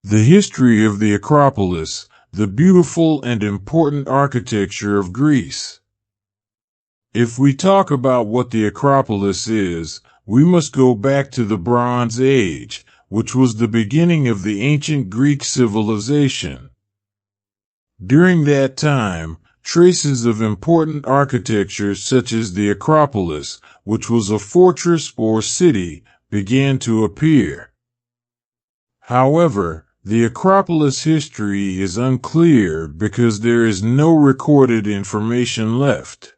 The history of the Acropolis, the beautiful and important architecture of Greece. If we talk about what the Acropolis is, we must go back to the Bronze Age, which was the beginning of the ancient Greek civilization. During that time, traces of important architecture such as the Acropolis, which was a fortress or city, began to appear. However, the Acropolis history is unclear because there is no recorded information left.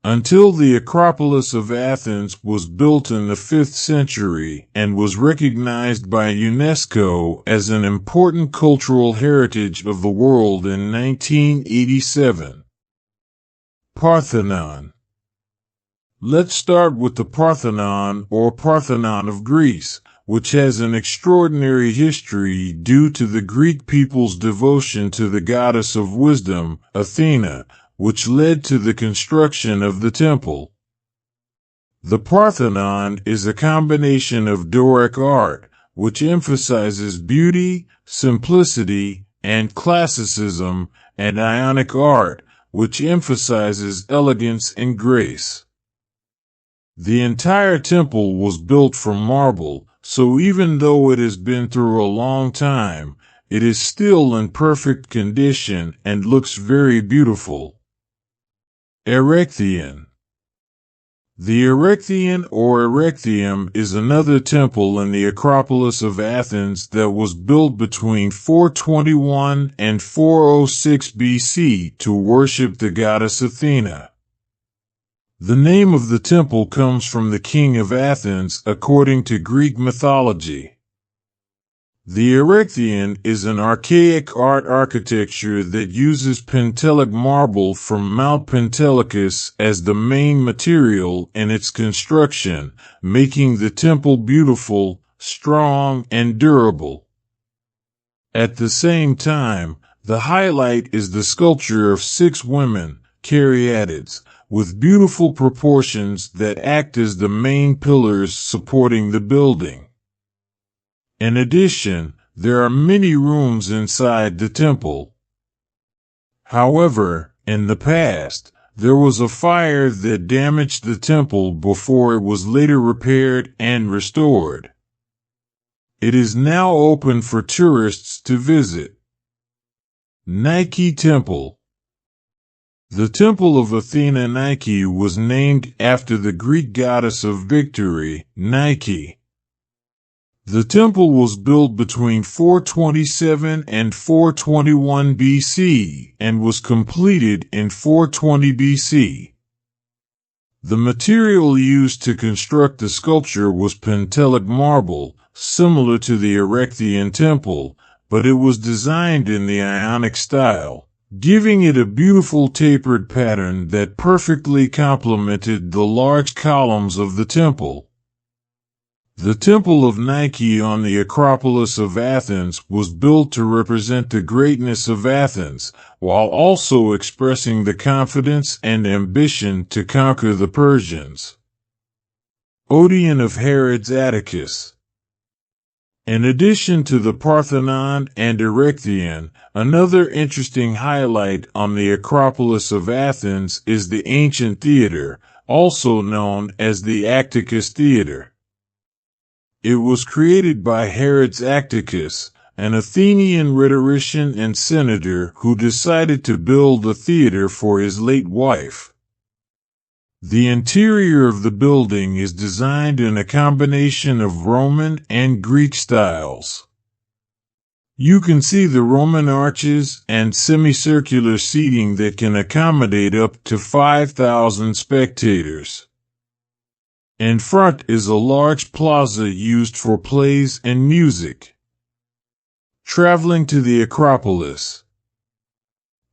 Until the Acropolis of Athens was built in the 5th century and was recognized by UNESCO as an important cultural heritage of the world in 1987. Parthenon. Let's start with the Parthenon or Parthenon of Greece, which has an extraordinary history due to the Greek people's devotion to the goddess of wisdom, Athena, which led to the construction of the temple. The Parthenon is a combination of Doric art, which emphasizes beauty, simplicity, and classicism, and Ionic art, which emphasizes elegance and grace. The entire temple was built from marble, so even though it has been through a long time, it is still in perfect condition and looks very beautiful. Erechtheion. The Erechtheion or Erechtheum is another temple in the Acropolis of Athens that was built between 421 and 406 BC to worship the goddess Athena. The name of the temple comes from the king of Athens according to Greek mythology. The Erechtheion is an archaic art architecture that uses Pentelik marble from Mount Pentelicus as the main material in its construction, making the temple beautiful, strong, and durable. At the same time, the highlight is the sculpture of 6 women, caryatids, with beautiful proportions that act as the main pillars supporting the building. In addition, there are many rooms inside the temple. However, in the past, there was a fire that damaged the temple before it was later repaired and restored. It is now open for tourists to visit. Nike Temple. The Temple of Athena Nike was named after the Greek goddess of victory, Nike. The temple was built between 427 and 421 BC and was completed in 420 BC. The material used to construct the sculpture was Pentelik marble, similar to the Erechtheion temple, but it was designed in the Ionic style, giving it a beautiful tapered pattern that perfectly complemented the large columns of the temple. The Temple of Nike on the Acropolis of Athens was built to represent the greatness of Athens, while also expressing the confidence and ambition to conquer the Persians. Odeon of Herodes Atticus. In addition to the Parthenon and Erechtheion, another interesting highlight on the Acropolis of Athens is the ancient theater, also known as the Atticus Theater. It was created by Herodes Atticus, an Athenian rhetorician and senator who decided to build a theater for his late wife. The interior of the building is designed in a combination of Roman and Greek styles. You can see the Roman arches and semicircular seating that can accommodate up to 5,000 spectators. In front is a large plaza used for plays and music. Traveling to the Acropolis.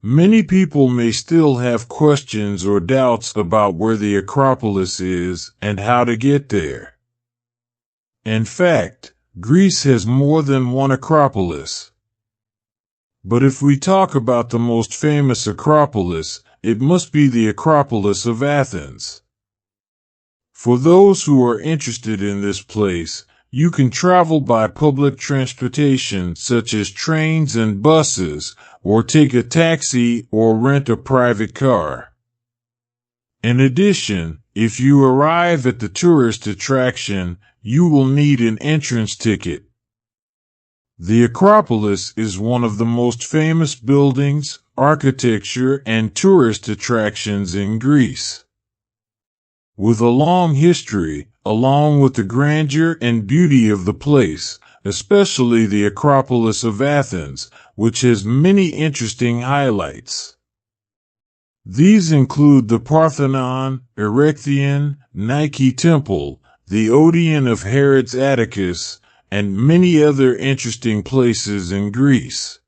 Many people may still have questions or doubts about where the Acropolis is and how to get there. In fact, Greece has more than one Acropolis. But if we talk about the most famous Acropolis, it must be the Acropolis of Athens. For those who are interested in this place, You can travel by public transportation such as trains and buses, or take a taxi or rent a private car. In addition, if you arrive at the tourist attraction, you will need an entrance ticket. The Acropolis is one of the most famous buildings, architecture, and tourist attractions in Greece. With a long history, along with the grandeur and beauty of the place, especially the Acropolis of Athens, which has many interesting highlights. These include the Parthenon, Erechtheion, Nike Temple, the Odeon of Herod's Atticus, and many other interesting places in Greece.